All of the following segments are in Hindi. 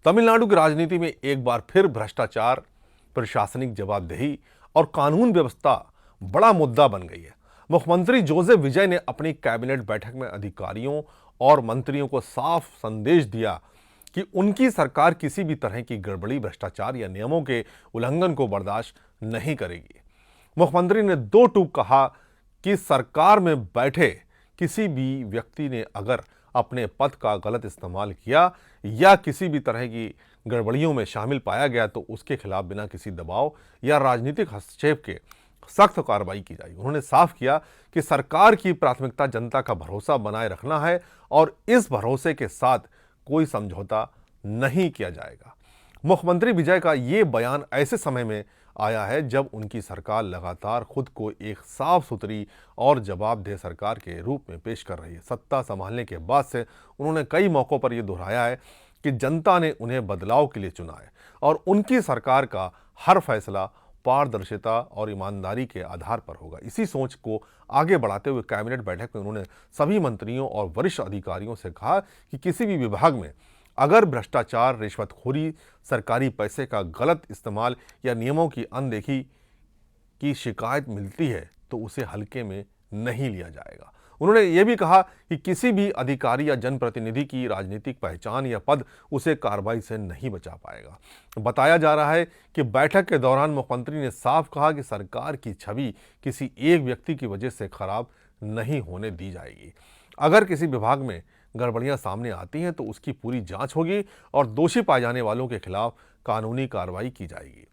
तमिलनाडु की राजनीति में एक बार फिर भ्रष्टाचार, प्रशासनिक जवाबदेही और कानून व्यवस्था बड़ा मुद्दा बन गई है। मुख्यमंत्री जोसेफ विजय ने अपनी कैबिनेट बैठक में अधिकारियों और मंत्रियों को साफ संदेश दिया कि उनकी सरकार किसी भी तरह की गड़बड़ी, भ्रष्टाचार या नियमों के उल्लंघन को बर्दाश्त नहीं करेगी। मुख्यमंत्री ने दो टूक कहा कि सरकार में बैठे किसी भी व्यक्ति ने अगर अपने पद का गलत इस्तेमाल किया या किसी भी तरह की गड़बड़ियों में शामिल पाया गया तो उसके खिलाफ बिना किसी दबाव या राजनीतिक हस्तक्षेप के सख्त कार्रवाई की जाएगी। उन्होंने साफ किया कि सरकार की प्राथमिकता जनता का भरोसा बनाए रखना है और इस भरोसे के साथ कोई समझौता नहीं किया जाएगा। मुख्यमंत्री विजय का ये बयान ऐसे समय में आया है जब उनकी सरकार लगातार खुद को एक साफ सुथरी और जवाबदेह सरकार के रूप में पेश कर रही है। सत्ता संभालने के बाद से उन्होंने कई मौक़ों पर यह दोहराया है कि जनता ने उन्हें बदलाव के लिए चुना है और उनकी सरकार का हर फैसला पारदर्शिता और ईमानदारी के आधार पर होगा। इसी सोच को आगे बढ़ाते हुए कैबिनेट बैठक में उन्होंने सभी मंत्रियों और वरिष्ठ अधिकारियों से कहा कि किसी भी विभाग में अगर भ्रष्टाचार, रिश्वतखोरी, सरकारी पैसे का गलत इस्तेमाल या नियमों की अनदेखी की शिकायत मिलती है तो उसे हल्के में नहीं लिया जाएगा। उन्होंने ये भी कहा कि किसी भी अधिकारी या जनप्रतिनिधि की राजनीतिक पहचान या पद उसे कार्रवाई से नहीं बचा पाएगा। बताया जा रहा है कि बैठक के दौरान मुख्यमंत्री ने साफ कहा कि सरकार की छवि किसी एक व्यक्ति की वजह से खराब नहीं होने दी जाएगी। अगर किसी विभाग में गड़बड़ियां सामने आती हैं तो उसकी पूरी जांच होगी और दोषी पाए जाने वालों के खिलाफ कानूनी कार्रवाई की जाएगी।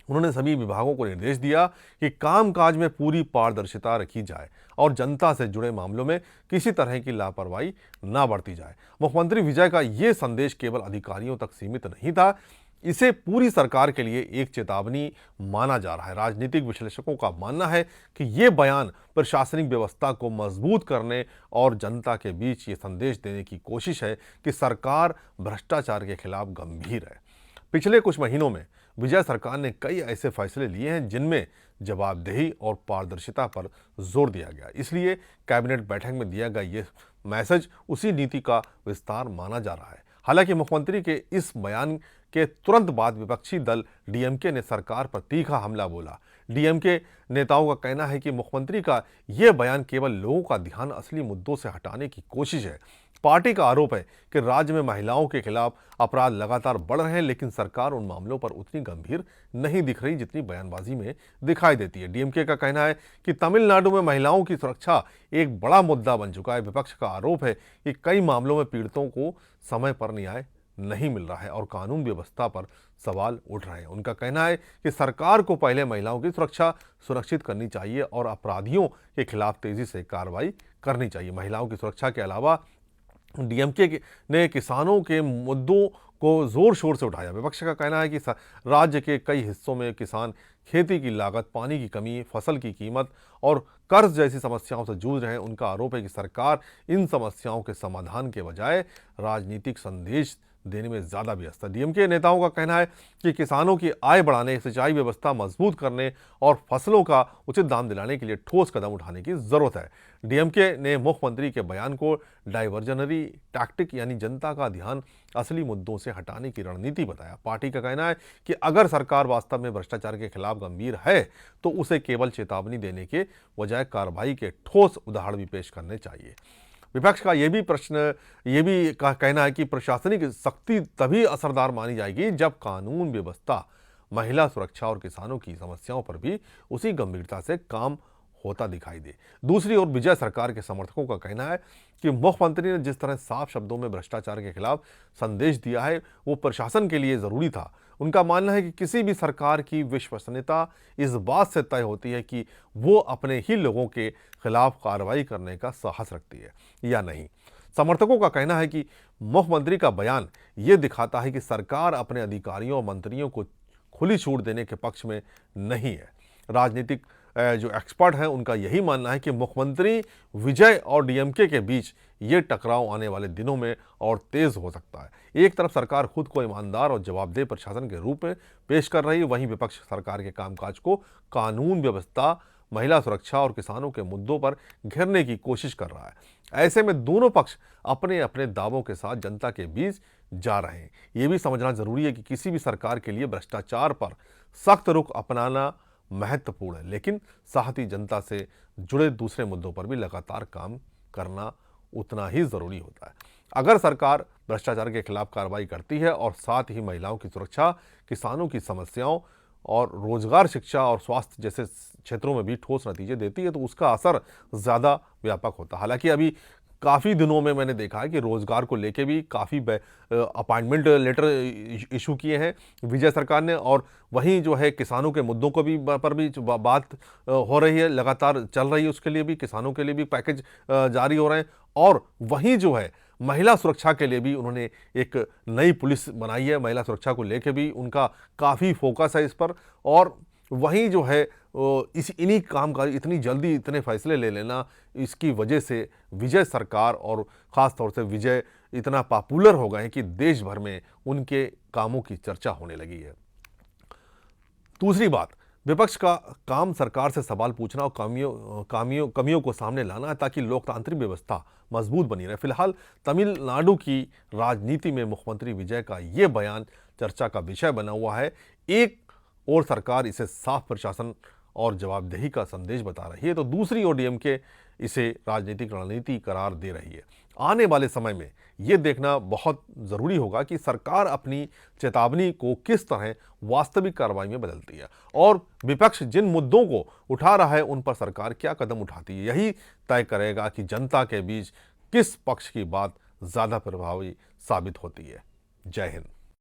उन्होंने सभी विभागों को निर्देश दिया कि कामकाज में पूरी पारदर्शिता रखी जाए और जनता से जुड़े मामलों में किसी तरह की लापरवाही ना बरती जाए। मुख्यमंत्री विजय का ये संदेश केवल अधिकारियों तक सीमित नहीं था, इसे पूरी सरकार के लिए एक चेतावनी माना जा रहा है। राजनीतिक विश्लेषकों का मानना है कि ये बयान प्रशासनिक व्यवस्था को मजबूत करने और जनता के बीच ये संदेश देने की कोशिश है कि सरकार भ्रष्टाचार के खिलाफ गंभीर है। पिछले कुछ महीनों में विजय सरकार ने कई ऐसे फैसले लिए हैं जिनमें जवाबदेही और पारदर्शिता पर जोर दिया गया। इसलिए कैबिनेट बैठक में दिया गया ये मैसेज उसी नीति का विस्तार माना जा रहा है। हालांकि मुख्यमंत्री के इस बयान के तुरंत बाद विपक्षी दल डीएमके ने सरकार पर तीखा हमला बोला। डीएमके नेताओं का कहना है कि मुख्यमंत्री का यह बयान केवल लोगों का ध्यान असली मुद्दों से हटाने की कोशिश है। पार्टी का आरोप है कि राज्य में महिलाओं के खिलाफ अपराध लगातार बढ़ रहे हैं, लेकिन सरकार उन मामलों पर उतनी गंभीर नहीं दिख रही जितनी बयानबाजी में दिखाई देती है। डीएमके का कहना है कि तमिलनाडु में महिलाओं की सुरक्षा एक बड़ा मुद्दा बन चुका है। विपक्ष का आरोप है कि कई मामलों में पीड़ितों को समय पर न्याय नहीं मिल रहा है और कानून व्यवस्था पर सवाल उठ रहे हैं। उनका कहना है कि सरकार को पहले महिलाओं की सुरक्षा सुनिश्चित करनी चाहिए और अपराधियों के खिलाफ तेजी से कार्रवाई करनी चाहिए। महिलाओं की सुरक्षा के अलावा डीएमके ने किसानों के मुद्दों को जोर शोर से उठाया। विपक्ष का कहना है कि राज्य के कई हिस्सों में किसान खेती की लागत, पानी की कमी, फसल की कीमत और कर्ज जैसी समस्याओं से जूझ रहे हैं। उनका आरोप है कि सरकार इन समस्याओं के समाधान के बजाय राजनीतिक संदेश देने में ज़्यादा व्यस्त है। डीएमके नेताओं का कहना है कि किसानों की आय बढ़ाने, सिंचाई व्यवस्था मजबूत करने और फसलों का उचित दाम दिलाने के लिए ठोस कदम उठाने की ज़रूरत है। डीएमके ने मुख्यमंत्री के बयान को डाइवर्जनरी टैक्टिक यानी जनता का ध्यान असली मुद्दों से हटाने की रणनीति बताया। पार्टी का कहना है कि अगर सरकार वास्तव में भ्रष्टाचार के खिलाफ गंभीर है तो उसे केवल चेतावनी देने के बजाय कार्रवाई के ठोस उदाहरण भी पेश करने चाहिए। विपक्ष का ये भी कहना है कि प्रशासनिक सख्ती तभी असरदार मानी जाएगी जब कानून व्यवस्था, महिला सुरक्षा और किसानों की समस्याओं पर भी उसी गंभीरता से काम होता दिखाई दे। दूसरी ओर विजय सरकार के समर्थकों का कहना है कि मुख्यमंत्री ने जिस तरह साफ शब्दों में भ्रष्टाचार के खिलाफ संदेश दिया है वो प्रशासन के लिए ज़रूरी था। उनका मानना है कि किसी भी सरकार की विश्वसनीयता इस बात से तय होती है कि वो अपने ही लोगों के खिलाफ कार्रवाई करने का साहस रखती है या नहीं। समर्थकों का कहना है कि मुख्यमंत्री का बयान ये दिखाता है कि सरकार अपने अधिकारियों और मंत्रियों को खुली छूट देने के पक्ष में नहीं है। राजनीतिक जो एक्सपर्ट हैं उनका यही मानना है कि मुख्यमंत्री विजय और डीएमके के बीच ये टकराव आने वाले दिनों में और तेज हो सकता है। एक तरफ सरकार खुद को ईमानदार और जवाबदेह प्रशासन के रूप में पेश कर रही है, वहीं विपक्ष सरकार के कामकाज को कानून व्यवस्था, महिला सुरक्षा और किसानों के मुद्दों पर घेरने की कोशिश कर रहा है। ऐसे में दोनों पक्ष अपने अपने दावों के साथ जनता के बीच जा रहे हैं। ये भी समझना जरूरी है कि किसी भी सरकार के लिए भ्रष्टाचार पर सख्त रुख अपनाना महत्वपूर्ण है, लेकिन साथ ही जनता से जुड़े दूसरे मुद्दों पर भी लगातार काम करना उतना ही जरूरी होता है। अगर सरकार भ्रष्टाचार के खिलाफ कार्रवाई करती है और साथ ही महिलाओं की सुरक्षा, किसानों की समस्याओं और रोजगार, शिक्षा और स्वास्थ्य जैसे क्षेत्रों में भी ठोस नतीजे देती है, तो उसका असर ज़्यादा व्यापक होता है। हालांकि अभी काफ़ी दिनों में मैंने देखा है कि रोजगार को लेके भी काफ़ी अपॉइंटमेंट लेटर इशू किए हैं विजय सरकार ने, और वहीं जो है किसानों के मुद्दों को भी पर भी बात हो रही है, लगातार चल रही है। उसके लिए भी, किसानों के लिए भी पैकेज जारी हो रहे हैं। और वहीं जो है महिला सुरक्षा के लिए भी उन्होंने एक नई पुलिस बनाई है। महिला सुरक्षा को लेके भी उनका काफ़ी फोकस है इस पर। और वहीं जो है इन्हीं काम का इतनी जल्दी इतने फैसले ले लेना, इसकी वजह से विजय सरकार और ख़ास तौर से विजय इतना पॉपुलर हो गए हैं कि देश भर में उनके कामों की चर्चा होने लगी है। दूसरी बात, विपक्ष का काम सरकार से सवाल पूछना और कमियों को सामने लाना है, ताकि लोकतांत्रिक व्यवस्था मजबूत बनी रहे। फिलहाल तमिलनाडु की राजनीति में मुख्यमंत्री विजय का ये बयान चर्चा का विषय बना हुआ है। एक और सरकार इसे साफ प्रशासन और जवाबदेही का संदेश बता रही है, तो दूसरी ओर डीएमके इसे राजनीतिक रणनीति करार दे रही है। आने वाले समय में ये देखना बहुत ज़रूरी होगा कि सरकार अपनी चेतावनी को किस तरह वास्तविक कार्रवाई में बदलती है, और विपक्ष जिन मुद्दों को उठा रहा है उन पर सरकार क्या कदम उठाती है। यही तय करेगा कि जनता के बीच किस पक्ष की बात ज़्यादा प्रभावी साबित होती है। जय हिंद।